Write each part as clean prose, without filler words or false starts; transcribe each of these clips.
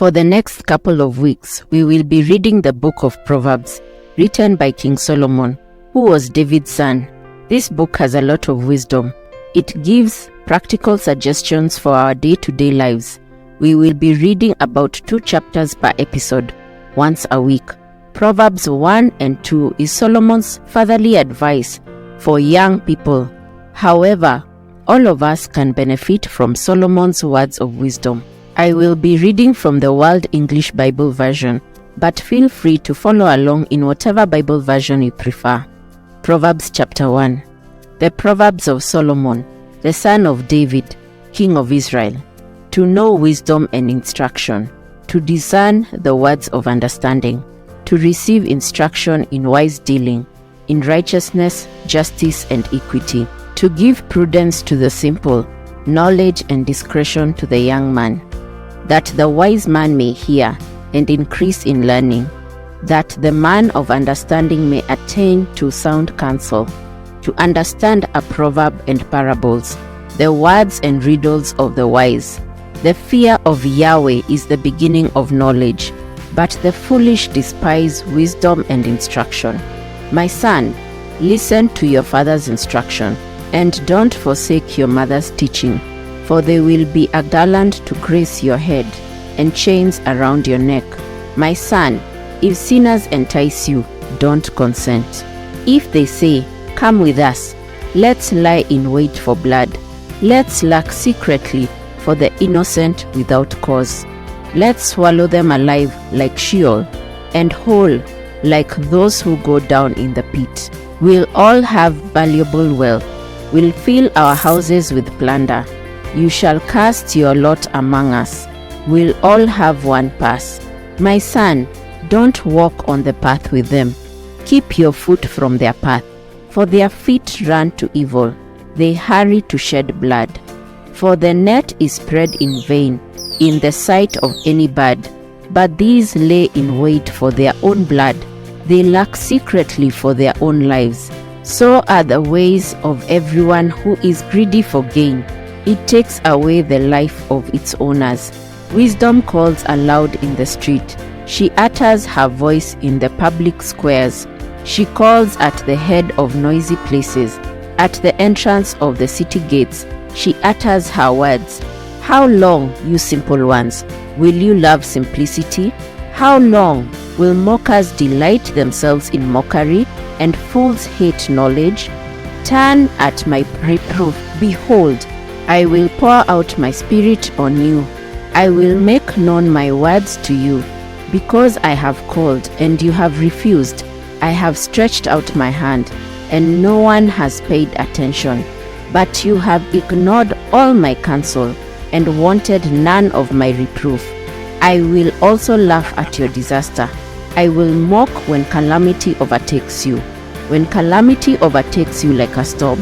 For the next couple of weeks, we will be reading the book of Proverbs, written by King Solomon, who was David's son. This book has a lot of wisdom. It gives practical suggestions for our day-to-day lives. We will be reading about 2 chapters per episode, once a week. Proverbs 1 and 2 is Solomon's fatherly advice for young people. However, all of us can benefit from Solomon's words of wisdom. I will be reading from the World English Bible version, but feel free to follow along in whatever Bible version you prefer. Proverbs chapter 1. The Proverbs of Solomon, the son of David, king of Israel, to know wisdom and instruction, to discern the words of understanding, to receive instruction in wise dealing, in righteousness, justice, and equity, to give prudence to the simple, knowledge and discretion to the young man, that the wise man may hear and increase in learning, that the man of understanding may attain to sound counsel, to understand a proverb and parables, the words and riddles of the wise. The fear of Yahweh is the beginning of knowledge, but the foolish despise wisdom and instruction. My son, listen to your father's instruction, and don't forsake your mother's teaching, for they will be a garland to grace your head, and chains around your neck. My son, if sinners entice you, don't consent. If they say, "Come with us, let's lie in wait for blood, let's lurk secretly for the innocent without cause. Let's swallow them alive like Sheol, and whole like those who go down in the pit. We'll all have valuable wealth, we'll fill our houses with plunder. You shall cast your lot among us, we'll all have one pass. My son, don't walk on the path with them. Keep your foot from their path, for their feet run to evil, they hurry to shed blood. For the net is spread in vain in the sight of any bird, but these lay in wait for their own blood. They lurk secretly for their own lives. So are the ways of everyone who is greedy for gain. It takes away the life of its owners. Wisdom calls aloud in the street. She utters her voice in the public squares. She calls at the head of noisy places. At the entrance of the city gates, she utters her words. How long, you simple ones, will you love simplicity? How long will mockers delight themselves in mockery, and fools hate knowledge? Turn at my reproof. Behold, I will pour out my spirit on you. I will make known my words to you. Because I have called, and you have refused, I have stretched out my hand, and no one has paid attention. But you have ignored all my counsel, and wanted none of my reproof. I will also laugh at your disaster. I will mock when calamity overtakes you. When calamity overtakes you like a storm,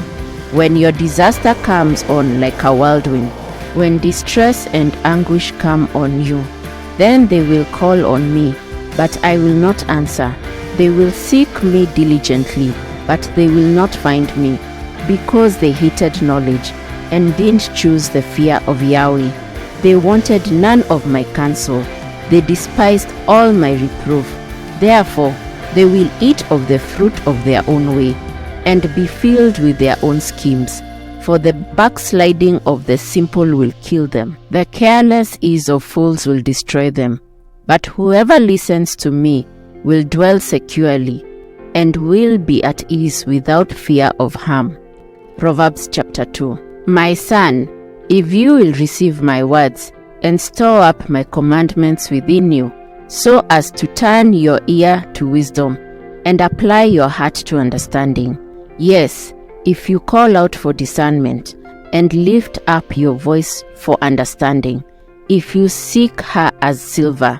when your disaster comes on like a whirlwind, when distress and anguish come on you, then they will call on me, but I will not answer. They will seek me diligently, but they will not find me, because they hated knowledge and didn't choose the fear of Yahweh. They wanted none of my counsel. They despised all my reproof. Therefore, they will eat of the fruit of their own way, and be filled with their own schemes. For the backsliding of the simple will kill them. The careless ease of fools will destroy them. But whoever listens to me will dwell securely, and will be at ease without fear of harm. Proverbs chapter 2. My son, if you will receive my words, and store up my commandments within you, so as to turn your ear to wisdom, and apply your heart to understanding. Yes, if you call out for discernment, and lift up your voice for understanding, if you seek her as silver,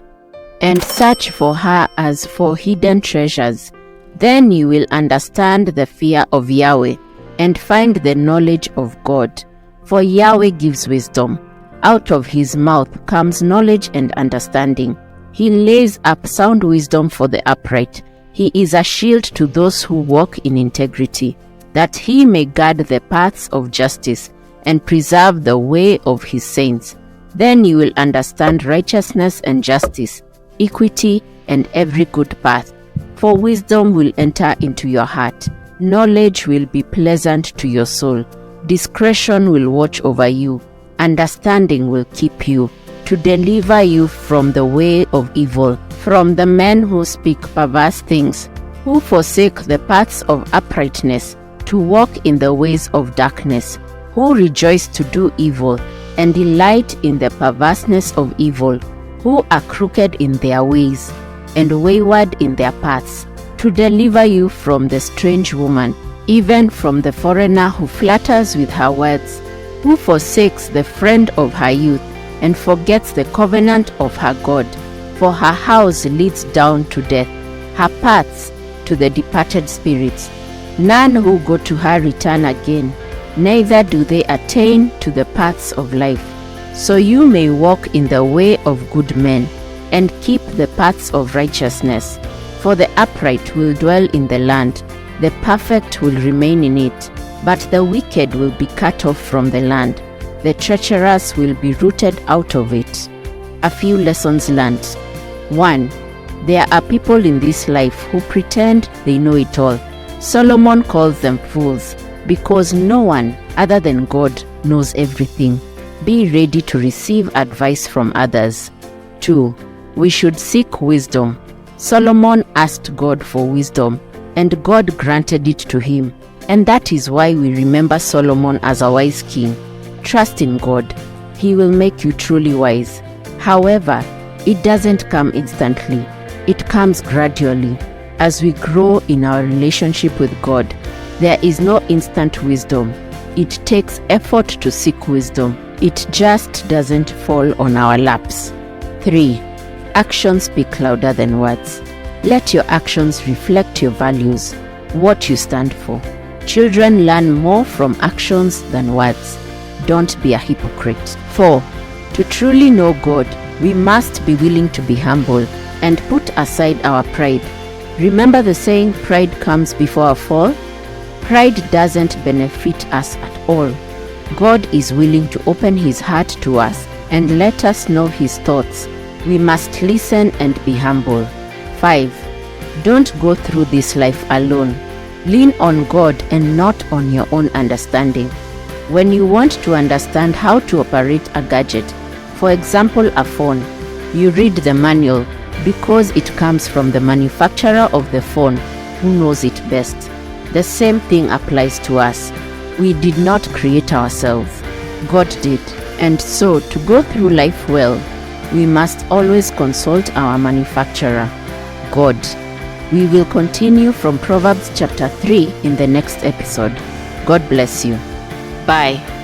and search for her as for hidden treasures, then you will understand the fear of Yahweh, and find the knowledge of God. For Yahweh gives wisdom. Out of his mouth comes knowledge and understanding. He lays up sound wisdom for the upright. He is a shield to those who walk in integrity, that he may guard the paths of justice, and preserve the way of his saints. Then you will understand righteousness and justice, equity, and every good path. For wisdom will enter into your heart. Knowledge will be pleasant to your soul. Discretion will watch over you. Understanding will keep you, to deliver you from the way of evil, from the men who speak perverse things, who forsake the paths of uprightness, to walk in the ways of darkness, who rejoice to do evil, and delight in the perverseness of evil, who are crooked in their ways, and wayward in their paths, to deliver you from the strange woman, even from the foreigner who flatters with her words, who forsakes the friend of her youth, and forgets the covenant of her God. For her house leads down to death, her paths to the departed spirits. None who go to her return again, neither do they attain to the paths of life. So you may walk in the way of good men, and keep the paths of righteousness. For the upright will dwell in the land, the perfect will remain in it, but the wicked will be cut off from the land. The treacherous will be rooted out of it. A few lessons learned. 1. There are people in this life who pretend they know it all. Solomon calls them fools, because no one other than God knows everything. Be ready to receive advice from others. 2. We should seek wisdom. Solomon asked God for wisdom, and God granted it to him. And that is why we remember Solomon as a wise king. Trust in God. He will make you truly wise. However, it doesn't come instantly. It comes gradually. As we grow in our relationship with God, there is no instant wisdom. It takes effort to seek wisdom. It just doesn't fall on our laps. 3. Actions speak louder than words. Let your actions reflect your values, what you stand for. Children learn more from actions than words. Don't be a hypocrite. 4. To truly know God, we must be willing to be humble and put aside our pride. Remember the saying, pride comes before a fall? Pride doesn't benefit us at all. God is willing to open his heart to us and let us know his thoughts. We must listen and be humble. 5. Don't go through this life alone. Lean on God and not on your own understanding. When you want to understand how to operate a gadget, for example a phone, you read the manual because it comes from the manufacturer of the phone who knows it best. The same thing applies to us. We did not create ourselves. God did. And so to go through life well, we must always consult our manufacturer, God. We will continue from Proverbs chapter 3 in the next episode. God bless you. Bye.